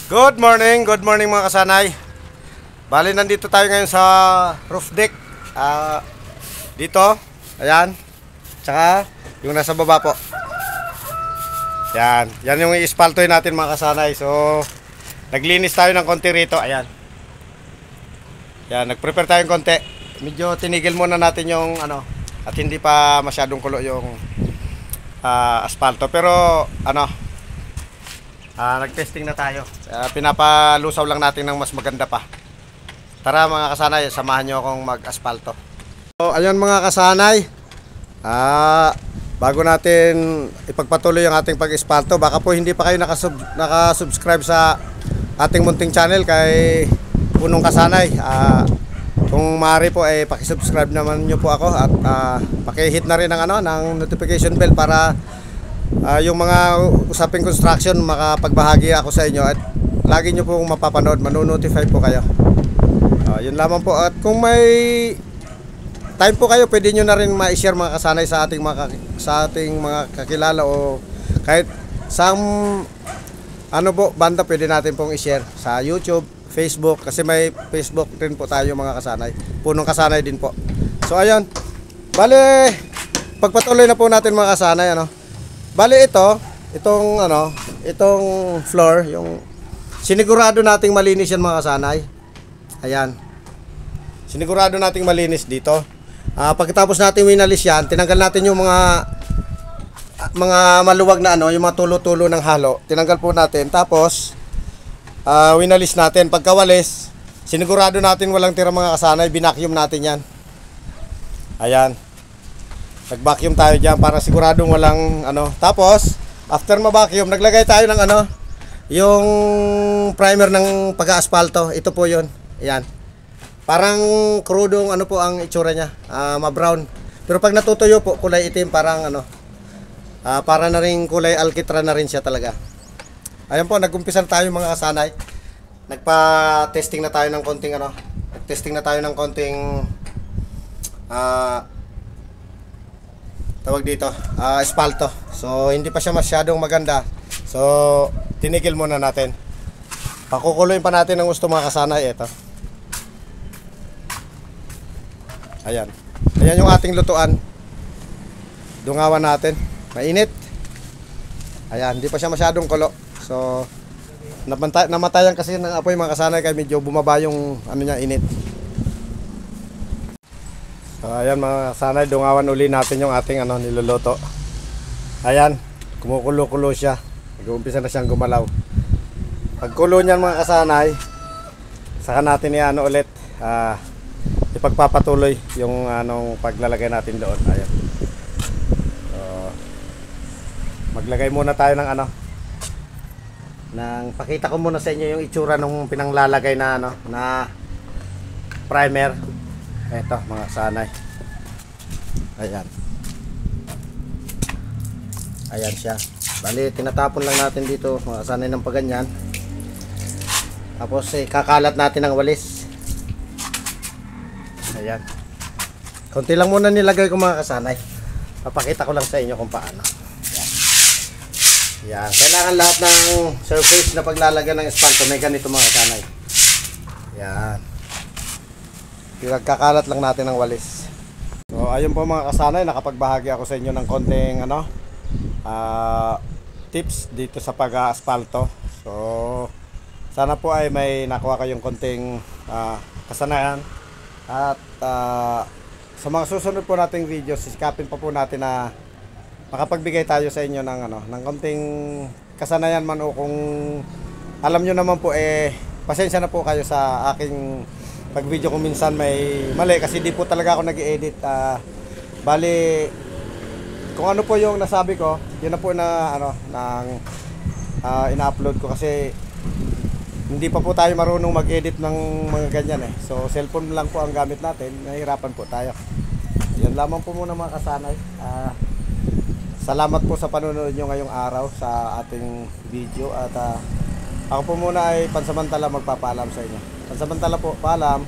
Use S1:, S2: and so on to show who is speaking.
S1: Good morning mga kasanay. Bali nandito tayo ngayon sa roof deck. Dito, ayan. Tsaka yung nasa baba po. Yan yung i-espaltoy natin mga kasanay. So, naglinis tayo ng konti rito, ayan. Yan, nag-prepare tayong konti. Medyo tinigil muna natin yung at hindi pa masyadong kulo yung asfalto. Pero nag-testing na tayo. Pinapalusaw lang natin ng mas maganda pa. Tara mga kasanay, samahan nyo akong mag-asfalto. So, ayun mga kasanay. Bago natin ipagpatuloy ang ating pag-asfalto, baka po hindi pa kayo nakasubscribe sa ating munting channel kay Punong Kasanay. Kung maaari po ay paki-subscribe naman nyo po ako at paki-hit na rin ng notification bell para yung mga usaping construction makapagbahagi ako sa inyo at lagi nyo pong mapapanood, manonotify po kayo. Yun lamang po. At kung may time po kayo, pwede nyo na rin ma-share mga kasanay sa ating mga kakilala o kahit sa banda pwede natin pong i-share sa YouTube, Facebook, kasi may Facebook rin po tayo mga kasanay. Punong Kasanay din po. So ayun, bale pagpatuloy na po natin mga kasanay. Bale itong floor, yung sinigurado nating malinis yan mga kasanay. Ayan. Sinigurado nating malinis dito. Pagkatapos natin winalis yan, tinanggal natin yung mga maluwag na yung mga tulo-tulo ng halo. Tinanggal po natin. Tapos winalis natin. Pagkawalis, sinigurado natin walang tira mga kasanay, binakyum natin yan. Ayan. Nag-vacuum tayo dyan para siguradong walang Tapos, after ma-vacuum, naglagay tayo ng yung primer ng pag-aasfalto. Ito po yun. Ayan. Parang krudong po ang itsura niya. Ma-brown. Pero pag natutuyo po, kulay itim. Parang para na rin kulay alkitra na rin siya talaga. Ayan po, nag-umpisa na tayo mga kasanay. Nagpa-testing na tayo ng konting Nag-testing na tayo ng konting tawag dito, asfalto. So hindi pa siya masyadong maganda. So tinigil muna natin. Pakukuloyin pa natin ang gusto mga kasanay. Ito. Ayan. Ayan yung ating lutuan. Dungawan natin. Mainit. Ayan, hindi pa siya masyadong kulo. So namatayan kasi ng apoy mga kasanay kaya medyo bumaba yung niya, init. So ayan mga kasanay, dungawan uli natin yung ating niluluto. Ayan, kumukulo-kulo siya. Nag-uumpisa na siyang gumalaw. Pagkulo niyan mga kasanay, saka natin ulit ipagpapatuloy yung paglalagay natin doon. Ayan. So, maglagay muna tayo ng pakita ko muna sa inyo yung itsura ng pinanglalagay na na primer. Eto mga kasanay. Ayan. Ayan siya. Bali tinatapon lang natin dito mga kasanay ng paganyan. Tapos kakalat natin ng walis. Ayan. Konti lang muna nilagay ko mga kasanay. Papakita ko lang sa inyo kung paano. Ayan. Kailangan lahat ng surface na paglalagyan ng asfalto may ganito mga kasanay. Ayan. Pinagkakalat lang natin ng walis. So ayun po mga kasanay, nakapagbahagi ako sa inyo ng konting tips dito sa pag-aasfalto. So sana po ay may nakuha kayong konting kasanayan. At sa mga susunod po nating video, sisikapin pa po natin na makapagbigay tayo sa inyo ng konting kasanayan man o kung alam nyo naman po pasensya na po kayo sa aking pag video kung minsan may mali kasi di po talaga ako nag-i-edit. Bali kung ano po yung nasabi ko, yun na po na ina-upload ko kasi hindi pa po tayo marunong mag-edit ng mga ganyan So cellphone lang po ang gamit natin, nahihirapan po tayo. Yun lamang po muna mga kasanay. Salamat po sa panonood nyo ngayong araw sa ating video at ako po muna ay pansamantala magpapaalam sa inyo. Pansamantala po, paalam.